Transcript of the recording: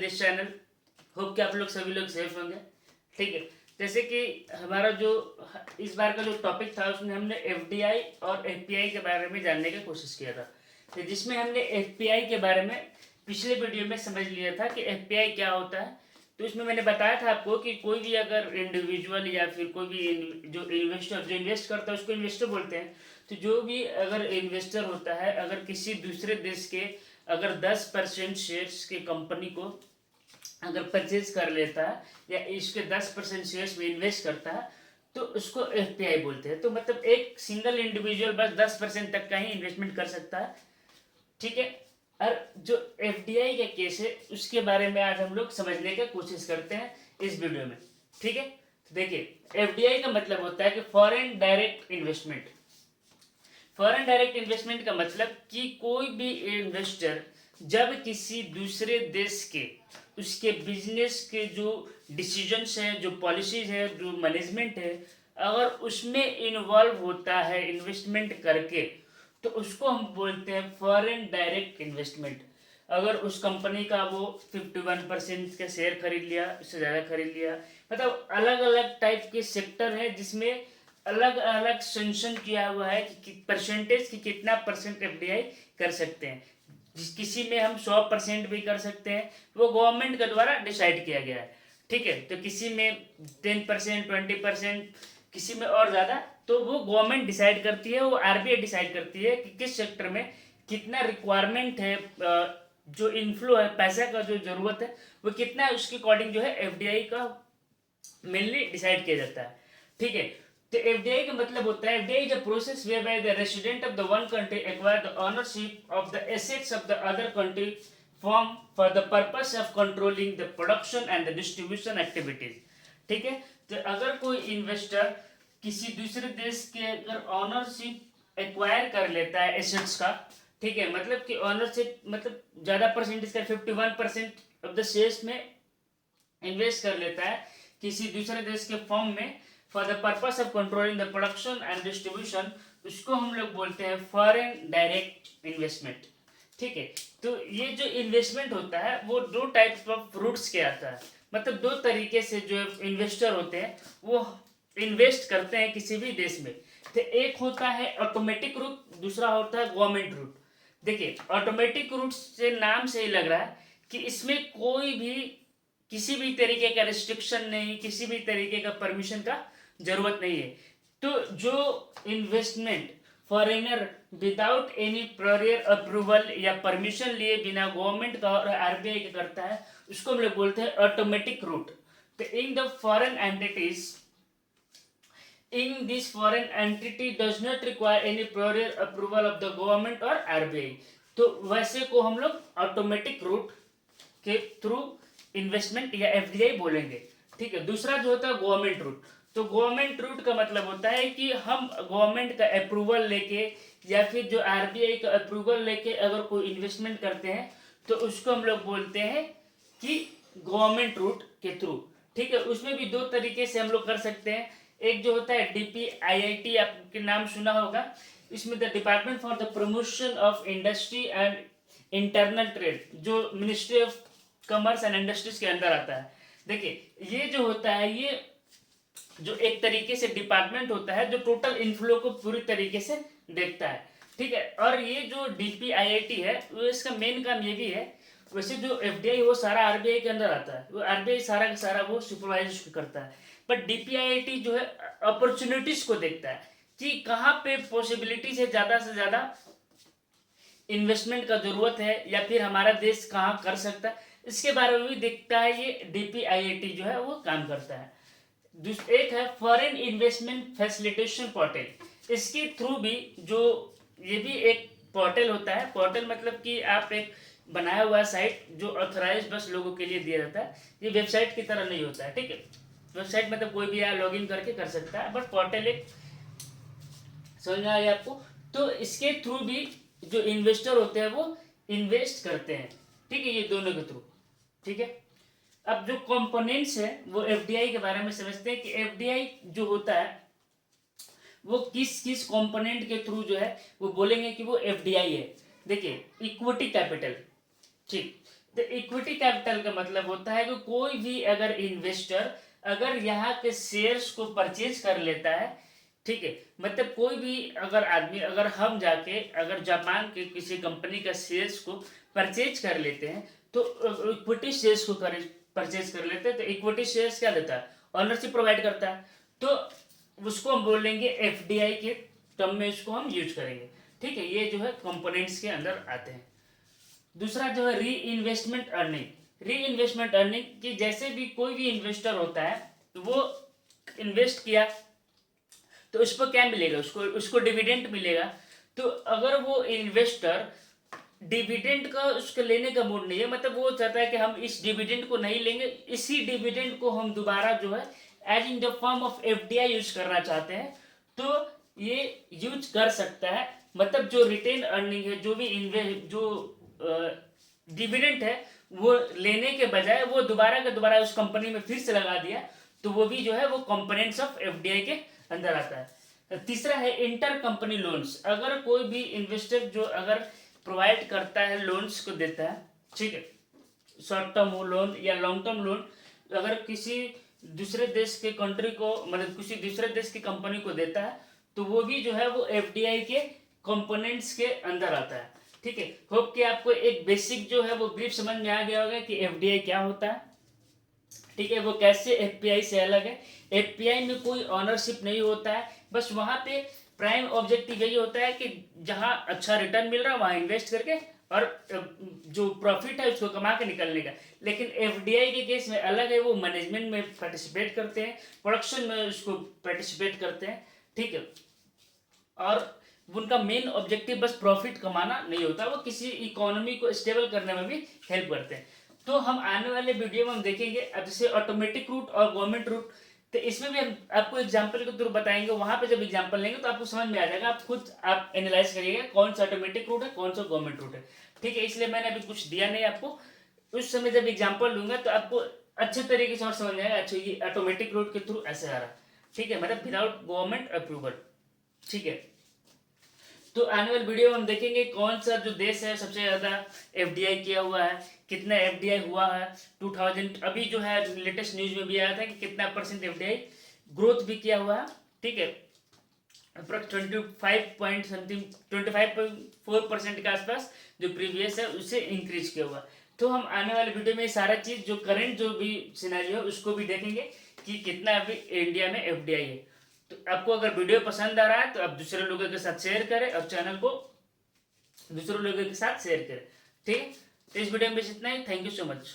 This channel. Hope कि आप लोग सभी लोग सेफ होंगे। ठीक है, जैसे कि हमारा जो इस बार का जो टॉपिक था उसमें हमने एफडीआई और एफपीआई के बारे में जानने की कोशिश किया था। तो जिसमें हमने एफपीआई के बारे में पिछले वीडियो में समझ लिया था कि एफपीआई क्या होता है। तो इसमें मैंने बताया था आपको कि कोई भी अगर इंडिविजुअल या फिर कोई भी जो इन्वेस्ट करता है उसको इन्वेस्टर बोलते हैं। तो जो भी अगर इन्वेस्टर होता है, अगर किसी दूसरे देश के अगर 10% शेयर्स की कंपनी को अगर परचेज कर लेता है या इसके 10% शेयर्स में इन्वेस्ट करता है तो उसको एफपीआई बोलते हैं। तो मतलब एक सिंगल इंडिविजुअल बस 10% तक का ही इन्वेस्टमेंट कर सकता है। ठीक है, और जो एफडीआई का केस है उसके बारे में आज हम लोग समझने की कोशिश करते हैं इस वीडियो में। ठीक है, तो देखिए एफडीआई का मतलब होता है कि foreign direct investment. Foreign direct investment का मतलब कि कोई भी इन्वेस्टर जब किसी दूसरे देश के उसके बिजनेस के जो डिसीजंस हैं, जो पॉलिसीज है, जो मैनेजमेंट है, अगर उसमें इन्वॉल्व होता है इन्वेस्टमेंट करके तो उसको हम बोलते हैं फॉरेन डायरेक्ट इन्वेस्टमेंट। अगर उस कंपनी का वो 51% का शेयर खरीद लिया, उससे ज़्यादा खरीद लिया, मतलब अलग अलग टाइप के सेक्टर हैं जिसमें अलग अलग सेंशन किया हुआ है कि परसेंटेज की कितना परसेंट एफडीआई कर सकते हैं। किसी में हम 100% भी कर सकते हैं, वो गवर्नमेंट के द्वारा डिसाइड किया गया है। ठीक है, तो किसी में 10%, 20%, किसी में और ज़्यादा, तो वो गवर्नमेंट डिसाइड करती है, वो आरबीआई डिसाइड करती है कि किस सेक्टर में कितना रिक्वायरमेंट है, जो इनफ्लो है पैसा का, जो ज़रूरत है वो कितना है, उसके अकॉर्डिंग जो है एफडीआई का मेनली डिसाइड किया जाता है। ठीक है, तो एफडीआई का मतलब होता है FDI is a process where by the resident of the one country acquire the ownership of the assets of the other country form for the purpose of controlling the production and the distribution activities. ठीक है, तो अगर कोई investor किसी दूसरे देश के अगर ऑनरशिप एक्वायर कर लेता है एसेट्स का, ठीक है, मतलब कि ऑनरशिप मतलब ज़्यादा परसेंटेज का 51% ऑफ द शेयर्स में इन्वेस्ट कर लेता है किसी दूसरे देश के फॉर्म में for the purpose of controlling the production and distribution, उसको हम लोग बोलते हैं फॉरेन डायरेक्ट इन्वेस्टमेंट। ठीक है, तो ये जो इन्वेस्टमेंट होता है वो दो टाइप्स ऑफ रूट्स के आता है, मतलब दो तरीके से जो इन्वेस्टर होते हैं वो इन्वेस्ट करते हैं किसी भी देश में। तो एक होता है ऑटोमेटिक रूट, दूसरा होता है गवर्नमेंट रूट। देखिए ऑटोमेटिक रूट से नाम से ही लग रहा है कि इसमें कोई भी किसी भी तरीके का रिस्ट्रिक्शन नहीं, किसी भी तरीके का परमिशन का जरूरत नहीं है। तो जो investment foreigner without any prior approval या परमिशन लिए बिना गवर्नमेंट का और आरबीआई का करता है उसको हम लोग बोलते हैं ऑटोमेटिक रूट। तो in the foreign entities in this foreign entity does not require any prior approval of the government or RBI, तो वैसे को हम लोग ऑटोमेटिक रूट के थ्रू इन्वेस्टमेंट या एफडीआई बोलेंगे। ठीक है, दूसरा जो होता है गवर्नमेंट रूट। तो गवर्नमेंट रूट का मतलब होता है कि हम गवर्नमेंट का अप्रूवल लेके या फिर जो आरबीआई का अप्रूवल लेके अगर कोई इन्वेस्टमेंट करते हैं तो उसको हम लोग बोलते हैं कि गवर्नमेंट रूट के थ्रू। ठीक है, उसमें भी दो तरीके से हम लोग कर सकते हैं। एक जो होता है डीपीआईआईटी, आपके नाम सुना होगा, इसमें the department for the promotion of industry and internal trade, जो ministry of commerce and industries के अंदर आता है। देखिए ये जो होता है ये जो एक तरीके से डिपार्टमेंट होता है जो टोटल इनफ्लो को पूरी तरीके से देखता है। ठीक है, और ये जो डीपीआईआईटी है वो इसका मेन काम ये भी है, वैसे जो एफडीआई वो सारा आरबीआई के अंदर आता है, वो आरबीआई सारा का सारा वो सुपरवाइज करता है, बट डीपीआईआईटी जो है अपॉर्चुनिटीज को देखता है कि कहाँ पे पॉसिबिलिटीज है ज़्यादा से ज़्यादा इन्वेस्टमेंट का जरूरत है या फिर हमारा देश कहाँ कर सकता है, इसके बारे में भी देखता है। ये डीपीआईआईटी जो है वो काम करता है। एक है फॉरेन इन्वेस्टमेंट फैसिलिटेशन पोर्टल, इसके थ्रू भी जो ये भी एक पोर्टल होता है। पोर्टल मतलब कि आप एक बनाया हुआ साइट जो ऑथराइज बस लोगों के लिए दिया जाता है, ये वेबसाइट की तरह नहीं होता है। ठीक है, वेबसाइट मतलब कोई भी यहाँ लॉगिन करके कर सकता है, बट पोर्टल एक समझ में आ गया आपको। तो इसके थ्रू भी जो इन्वेस्टर होते हैं वो इन्वेस्ट करते हैं। ठीक है, ये दोनों के थ्रू। ठीक है, अब जो कंपोनेंट्स है वो एफडीआई के बारे में समझते हैं कि एफडीआई जो होता है वो किस किस कंपोनेंट के थ्रू जो है वो बोलेंगे कि वो एफडीआई है। देखिए इक्विटी कैपिटल, ठीक, तो इक्विटी कैपिटल का मतलब होता है कि कोई भी अगर इन्वेस्टर अगर यहाँ के शेयर्स को परचेज कर लेता है, ठीक है, मतलब कोई भी अगर आदमी, अगर हम जाके अगर जापान के किसी कंपनी का शेयर्स को परचेज कर लेते हैं, तो इक्विटी शेयर्स को परचेज कर लेते हैं, तो इक्विटी शेयर्स क्या देता है, ऑनरशिप प्रोवाइड करता है, तो उसको हम बोलेंगे एफडीआई के टर्म में इसको हम यूज करेंगे। ठीक है, ये जो है कंपोनेंट्स के अंदर आते हैं। दूसरा जो है री इन्वेस्टमेंट अर्निंग। री इन्वेस्टमेंट अर्निंग कि जैसे भी कोई भी इन्वेस्टर होता है तो वो इन्वेस्ट किया तो उसको क्या मिलेगा, उसको उसको डिविडेंड मिलेगा। तो अगर वो इन्वेस्टर डिविडेंड का उसको लेने का मूड नहीं है, मतलब वो चाहता है कि हम इस डिविडेंड को नहीं लेंगे, इसी डिविडेंड को हम दोबारा जो है as in the form of FDI use करना चाहते हैं, तो ये यूज कर सकता है। मतलब जो रिटेन अर्निंग है, जो भी जो डिविडेंड है, वो लेने के बजाय वो दोबारा का दोबारा उस कंपनी में फिर से लगा दिया, तो वो भी जो है वो कंपोनेंट्स ऑफ एफडीआई के अंदर आता है। तीसरा है इंटर कंपनी लोन्स। अगर कोई भी इन्वेस्टर जो अगर प्रोवाइड करता है, लोन्स को देता है, ठीक है, शॉर्ट टर्म लोन या लॉन्ग टर्म लोन, अगर किसी दूसरे देश के कंट्री को, मतलब किसी दूसरे देश की कंपनी को देता है, तो वो भी जो है वो एफडीआई के कंपोनेंट्स के अंदर आता है। ठीक है, होप कि आपको एक बेसिक जो है वो ब्रीफ समझ में आ गया होगा कि एफडीआई क्या होता है। ठीक है, वो कैसे एफपीआई से अलग है। एफपीआई में कोई ऑनरशिप नहीं होता है, बस वहां पे प्राइम ऑब्जेक्टिव यही होता है कि जहां अच्छा रिटर्न मिल रहा है वहां इन्वेस्ट करके और जो प्रॉफिट है उसको कमा के निकलने का। लेकिन एफडीआई के केस में अलग है, वो मैनेजमेंट में पार्टिसिपेट करते हैं, प्रोडक्शन में उसको पार्टिसिपेट करते हैं। ठीक है, और उनका मेन ऑब्जेक्टिव बस प्रॉफिट कमाना नहीं होता, वो किसी इकोनॉमी को स्टेबल करने में भी हेल्प करते हैं। तो हम आने वाले वीडियो में हम देखेंगे अब जैसे ऑटोमेटिक रूट और गवर्नमेंट रूट, तो इसमें भी हम आपको एग्जाम्पल के थ्रू बताएंगे। वहां पे जब एग्जाम्पल लेंगे तो आपको समझ में आ जाएगा, आप खुद आप एनालाइज करिएगा कौन सा ऑटोमेटिक रूट है, कौन सा गवर्नमेंट रूट है। ठीक है, इसलिए मैंने अभी कुछ दिया नहीं आपको, उस समय जब एग्जाम्पल लूंगा तो आपको अच्छे तरीके से और समझ में आएगा, अच्छा ये ऑटोमेटिक रूट के थ्रू ऐसे आ रहा है। ठीक है, मतलब विदाउट गवर्नमेंट अप्रूवल। ठीक है, तो आने वाले वीडियो में हम देखेंगे कौन सा जो देश है सबसे ज्यादा एफडीआई किया हुआ है, कितना एफडीआई हुआ है 2000, अभी जो है लेटेस्ट न्यूज में भी आया था कि कितना परसेंट एफडीआई ग्रोथ भी किया हुआ है। ठीक है, अप्रॉक्स 25.4% के आसपास जो प्रीवियस है उससे इंक्रीज किया हुआ। तो हम आने वाले वीडियो में सारा चीज जो करंट जो भी सिनेरियो है उसको भी देखेंगे कि कितना अभी इंडिया में एफडीआई है। तो आपको अगर वीडियो पसंद आ रहा है तो आप दूसरे लोगों के साथ शेयर करें और चैनल को दूसरे लोगों के साथ शेयर करें। ठीक है, तो इस वीडियो में बस इतना ही। Thank you so much.